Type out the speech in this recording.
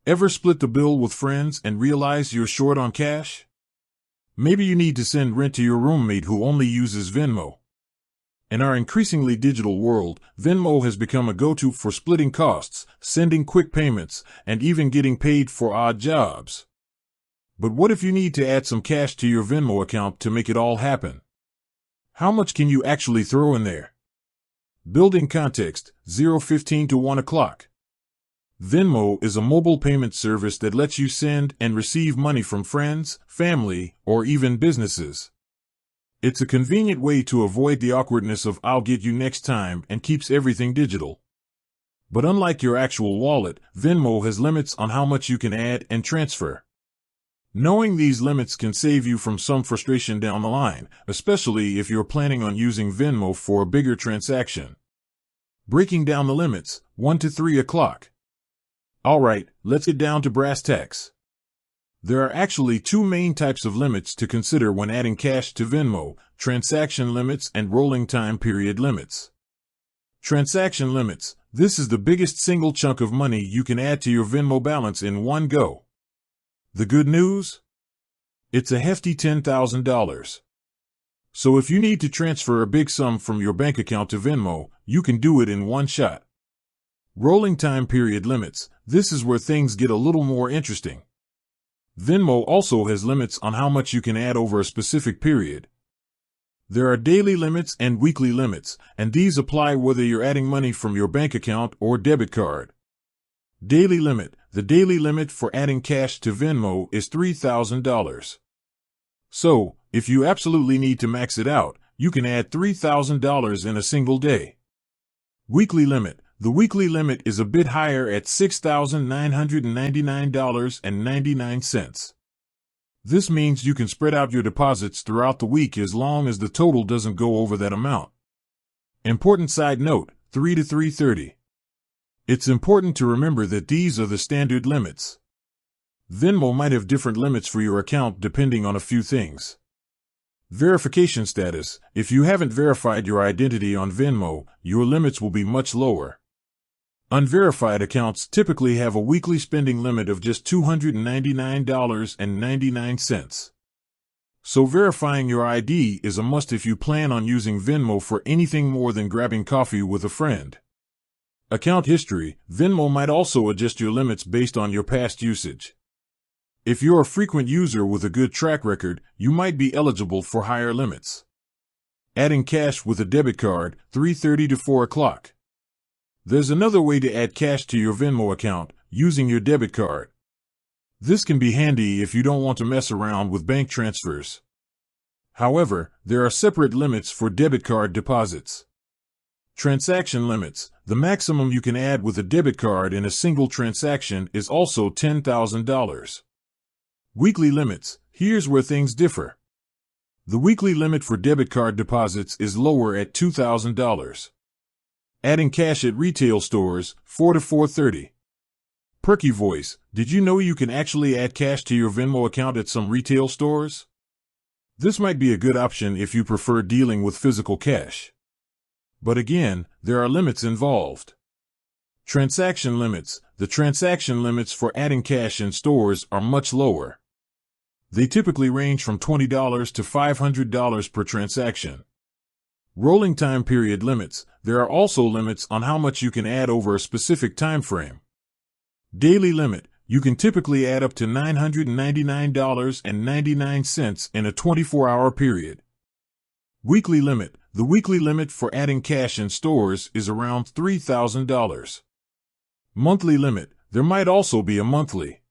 Ever split the bill with friends and realize you're short on cash? Maybe you need to send rent to your roommate who only uses Venmo. In our increasingly digital world, Venmo has become a go-to for splitting costs, sending quick payments, and even getting paid for odd jobs. But what if you need to add some cash to your Venmo account to make it all happen? How much can you actually throw in there? Building context, 0:15 to 1 o'clock. Venmo is a mobile payment service that lets you send and receive money from friends, family, or even businesses. It's a convenient way to avoid the awkwardness of "I'll get you next time" and keeps everything digital. But unlike your actual wallet, Venmo has limits on how much you can add and transfer. Knowing these limits can save you from some frustration down the line, especially if you're planning on using Venmo for a bigger transaction. Breaking down the limits, 1 to 3 o'clock. Alright, let's get down to brass tacks. There are actually two main types of limits to consider when adding cash to Venmo: transaction limits and rolling time period limits. Transaction limits. This is the biggest single chunk of money you can add to your Venmo balance in one go. The good news? It's a hefty $10,000. So if you need to transfer a big sum from your bank account to Venmo, you can do it in one shot. Rolling time period limits. This is where things get a little more interesting. Venmo also has limits on how much you can add over a specific period. There are daily limits and weekly limits, and these apply whether you're adding money from your bank account or debit card. Daily limit. The daily limit for adding cash to Venmo is $3,000. So, if you absolutely need to max it out, you can add $3,000 in a single day. Weekly limit. The weekly limit is a bit higher at $6,999.99. This means you can spread out your deposits throughout the week as long as the total doesn't go over that amount. Important side note, 3 to 3:30. It's important to remember that these are the standard limits. Venmo might have different limits for your account depending on a few things. Verification status. If you haven't verified your identity on Venmo, your limits will be much lower. Unverified accounts typically have a weekly spending limit of just $299.99. So verifying your ID is a must if you plan on using Venmo for anything more than grabbing coffee with a friend. Account history. Venmo might also adjust your limits based on your past usage. If you're a frequent user with a good track record, you might be eligible for higher limits. Adding cash with a debit card, 3:30 to 4 o'clock. There's another way to add cash to your Venmo account, using your debit card. This can be handy if you don't want to mess around with bank transfers. However, there are separate limits for debit card deposits. Transaction limits. The maximum you can add with a debit card in a single transaction is also $10,000. Weekly limits. Here's where things differ. The weekly limit for debit card deposits is lower at $2,000. Adding cash at retail stores, 4 to 4:30. Perky voice. Did you know you can actually add cash to your Venmo account at some retail stores? This might be a good option if you prefer dealing with physical cash. But again, there are limits involved. Transaction limits. The transaction limits for adding cash in stores are much lower. They typically range from $20 to $500 per transaction. Rolling time period limits. There are also limits on how much you can add over a specific time frame. Daily limit. You can typically add up to $999.99 in a 24-hour period. Weekly limit. The weekly limit for adding cash in stores is around $3,000. Monthly limit. There might also be a monthly